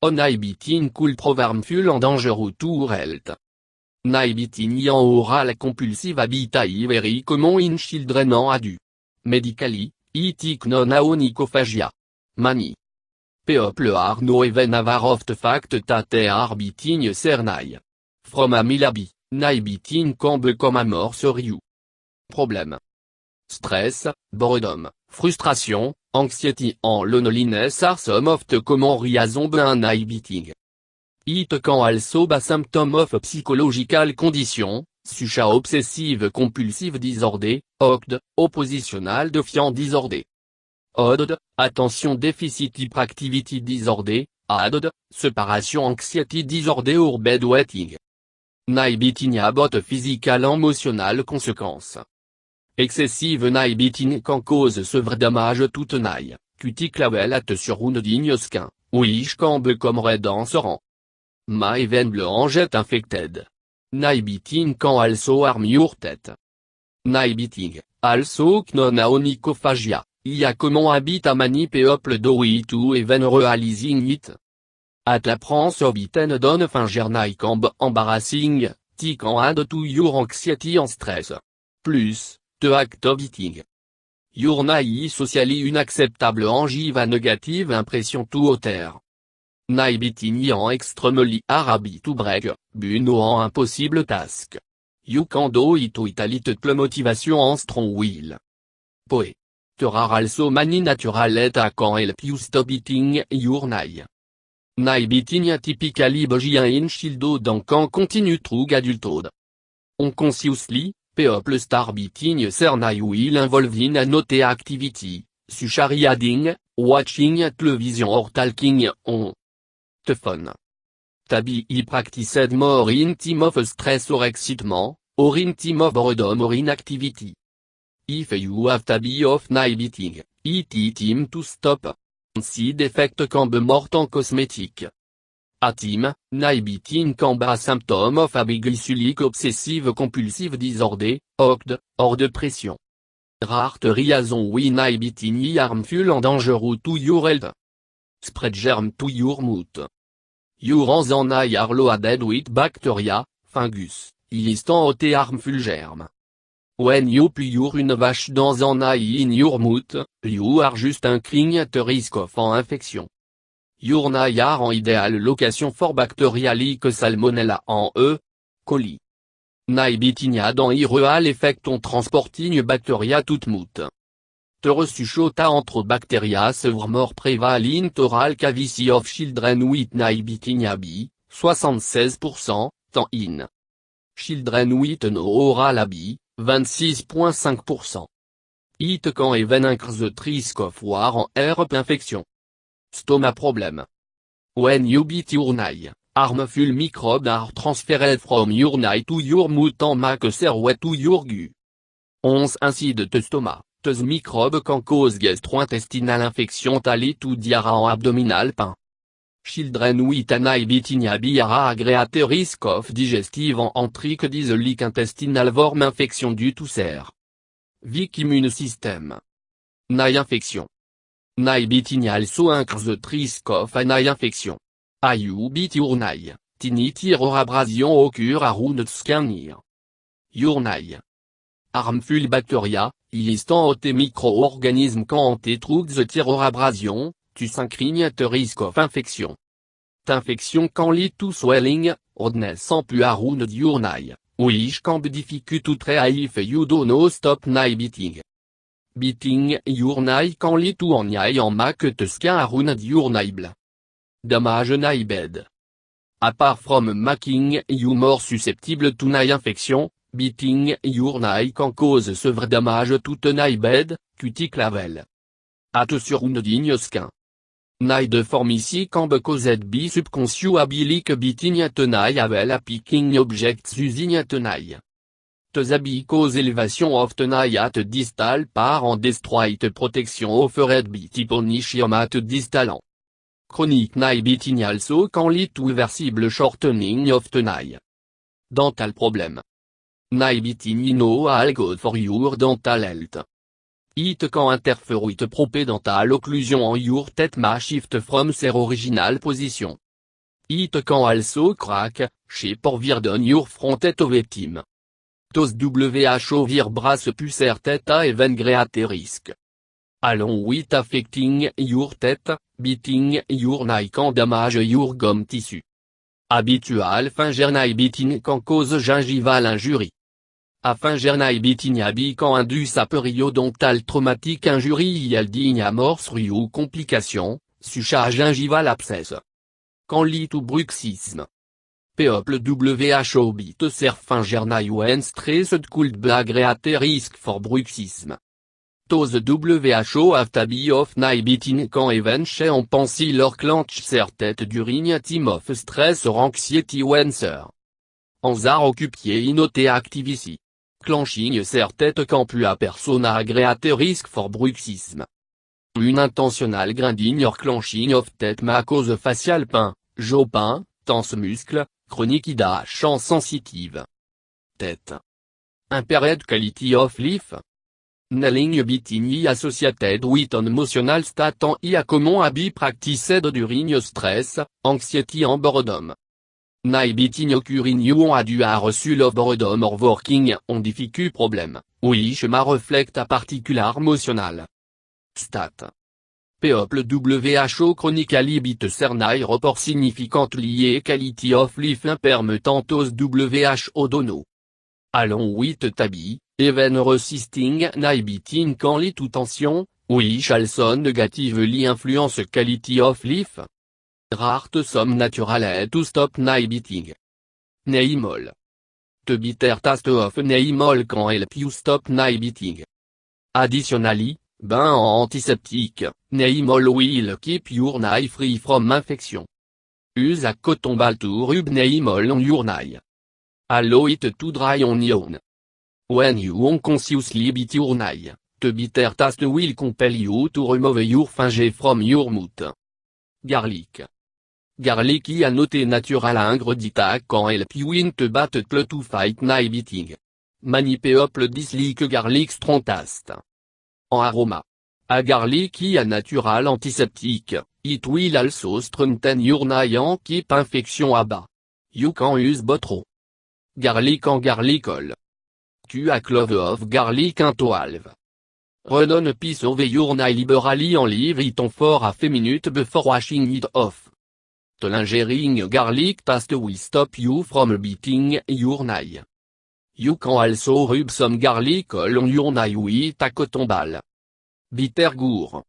On biting cool provarmful en dangereux tour health. Biting en oral compulsive habitae very common in children en adu. Medically, itic non aonicophagia. Mani. People are no even aware of the fact that they are biting cernai. From a milabi, biting can become a more serious problem. Stress, boredom, frustration, anxiety and loneliness are some of the common reasons behind biting. It can also be a symptom of a psychological condition, such as obsessive compulsive disorder, OCD, oppositional defiant disorder. ODD, attention deficit hyperactivity disorder, ADD, separation anxiety disorder or bedwetting. Biting about physical and emotional consequence. Excessive biting can cause severe damage to the eye, cuticle at surrounding skin, which can become red and sore. Even bleu get infected. Biting can also harm your teeth. Biting, also known as onychophagia, is a common habit a many people do without even realizing it. At l'apprence of it and on finger can be embarrassing, it can add to your anxiety and stress. Plus, the act of eating your eye is socially unacceptable and give a negative impression to others. Biting is extremely hard to break, but no impossible task. You can do it with a little motivation and strong will. Poe. There are also many natural that can help you stop eating your eye. Biting typically begins in childhood and can continue through adulthood. Unconsciously, people start biting their will involved in a note activity, such as reading, watching television or talking on the phone. Tabi practiced more in time of stress or excitement, or in time of boredom or inactivity. If you have tabi of biting, it is time to stop. Side effect can be more than cosmetic. A time, biting can be a symptom of a glycemic obsessive compulsive disorder, OCD, or depression. Rare reason why biting is harmful and dangerous to your health. Spread germ to your mouth. Your hands and eye are loaded with bacteria, fungus, yeast and other harmful germ. When you put your vache dans an eye in your mouth, you are just increasing the risk of an infection. Your eye are an ideal location for bacteria like Salmonella and E. coli. Biting had an real effect on transporting bacteria to the mouth. The resuscitation entre bacteria were more prevalent oral cavity of children with biting habit, 76%, than in children with no oral habit, 26.5%. It can even increase the risk of war and herpes infection. Stomach problem. When you bite your eye, harmful microbes are transferred from your eye to your mouth and make their way to your gut. Inside the stomach, these microbes can cause gastrointestinal infection lead to diarrhea and abdominal pain. Children with an biting habit are at risk of digestive and enteric disease intestinal worm infection due to their weak immune system. Eye infection. Biting also increase the risk of an eye infection. You bite your eye, tiny tear or abrasion occur around the skin near your eye. Harmful bacteria, yeast and other microorganisms can enter through the tear or abrasion, to increase the risk of infection. The infection can lead to swelling, redness and pus around your eye, which can be difficult to treat if you do not stop biting. Biting your eye can lead to an eye and make the skin around your eye blue. Damage eye bed. Apart from making you more susceptible to eye infection, biting your eye can cause severe damage to the eye bed, cuticle level. At surrounding skin. Eye deformity can be caused by subconscious ability biting at an eye while picking objects using an eye. These habits cause elevation of the eye at distal part and destroy the protection offered by typonichium at distal. Chronic biting also can lead to irreversible shortening of the eye. Dental problem. Biting is not good for your dental health. It can interfere with proper dental occlusion and your teeth may shift from their original position. It can also crack, shape or virden your frontet of victim. Tos who virbras pusser teta even greater risk. Along with affecting your tête, biting your nail can damage your gum tissue. Habitual fingernail biting can cause gingival injury. A fingernail biting habit can induce a periodontal traumatic injury yielding a morsure ou complication, such as gingival abscess. Can lead to bruxism. People who bit ser fingernail when stressed could be a greater risk for bruxism. Those who have tabby of nail biting can even en pencil or clench their tête during a time of stress or anxiety when sir. Are occupié inote activity. Clenching their tête can pu a persona a greater risk for bruxism. Une intentional grinding or clenching of tête may cause facial pain, jaw pain, tense muscle, chronique ida chance sensitive. Tête. Impaired quality of life. Nailing biting associated with an emotional state a common habit practiced during stress, anxiety and boredom. Nail biting occurring you a dû a reçu love boredom or working on difficult problem, which may reflect a particular emotional state. People who chronically bit ser nail report significantly quality of life impairment tos who dono. Along with tabby, even resisting nail biting can lead to tension, which also negatively influence quality of life. Rare some natural to stop nail biting. Neimol. The bitter taste of neimol can help you stop nail biting. Additionally, bain en antiseptique, neimol will keep your nail free from infection. Use a cotton ball to rub neimol on your nail. Allow it to dry on your own. When you unconsciously bit your nail, the bitter taste will compel you to remove your finger from your mouth. Garlic. Garlic a noté natural ingredient can help you in the battle to fight nail biting. Many people dislike garlic strong taste. En aroma. A garlic a natural antiseptique, it will also strengthen your nail and keep infection à bas. You can use botro. Garlic and garlic oil. Q a clove of garlic and 12. Run on a piece of your nail liberally and leave it on for a few minutes before washing it off. The lingering garlic taste will stop you from biting your nail. You can also rub some garlic oil on your nail with a cotton ball. Bitter gourd.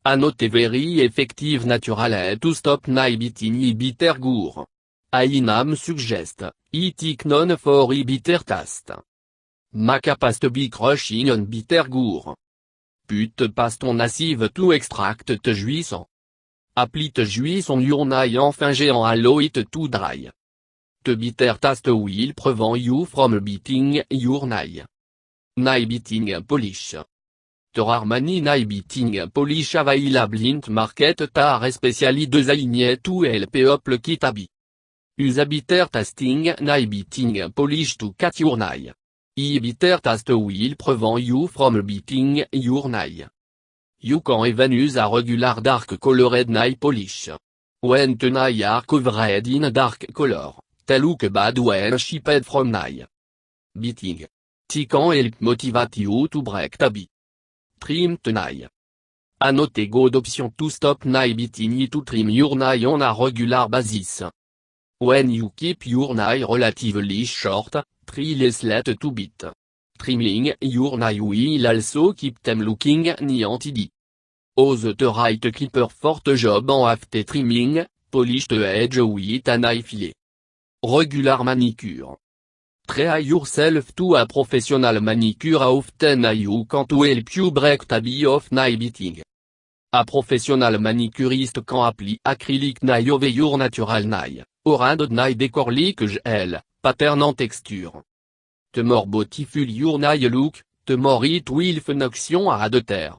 A not very effective natural to stop nail biting bitter gourd. Ainam suggest, it known for bitter taste. Maca paste be crushing on bitter gourd. Put paste on active to extract the juice. Apply the juice on your nail en finger en allow it to dry. The bitter taste will prevent you from biting your nail. Nail biting polish. There are many nail biting polish available in market are especially designed to help people keep habit. Use a bitter tasting nail biting polish to cut your nail. Bitter taste will prevent you from biting your nail. You can even use a regular dark colored nail polish. When the nail are covered in dark color, they look bad when shipped from nail biting. It can help motivate you to break the habit. Trim the nail. A not a good option to stop nail biting to trim your nail on a regular basis. When you keep your nail relatively short, try less late to bit. Trimming your nail will also keep them looking neat. Use the right clipper for the job and after trimming, polish the edge with a nail file. Regular manicure. Try yourself to a professional manicure often you can to help you break the habit of nail biting. A professional manicurist can apply acrylic nail over your natural nail, or add nail decor like gel, pattern and texture. The more beautiful your nail look, the more it will function add there.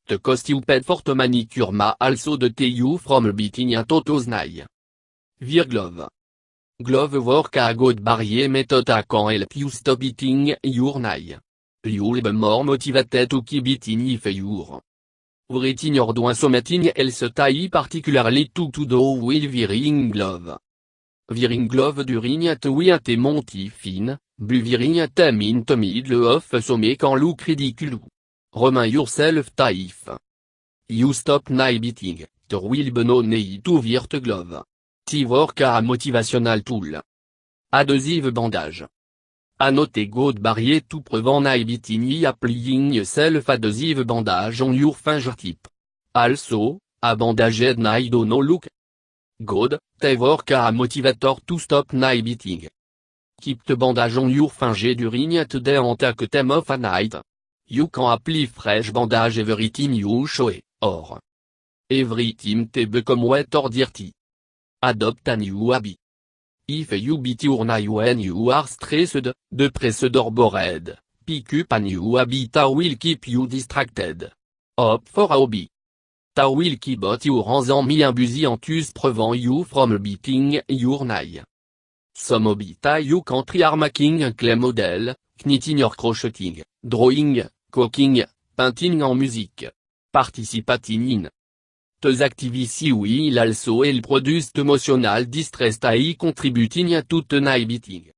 The cost you paid for the manicure may also deter you from biting a toto's nail. Wear glove. Glove work a good barrier method can help you stop biting your nail. You'll be more motivated to keep biting if your Writing or doing something else tie particularly to do with wearing glove. Wearing glove during at wear monty fin, bu wearing at in the middle of so make en look ridicule. Remind yourself if you stop nail beating, there will be no need to wear the glove. T-work a motivational tool. Adhesive bandage. A noter good barrier to prevent nail beating applying self-adhesive bandage on your fingertip. Also, a bandaged nail do no look good, T-work a motivator to stop nail beating. Keep the bandage on your finger during at the attack time of a night. You can apply fresh bandage every time you show or every time te become wet or dirty. Adopt a new habit. If you beat your nail when you are stressed, depressed or bored, pick up a new habit that will keep you distracted. Opt for a hobby that will keep both your hands and me busy and thus prevent you from beating your nail. Some hobbies that you can try are making a clay model, knitting or crocheting, drawing, cooking, painting and music. Participating in those activities will also help reduce emotional distress that contributing to the nail beating.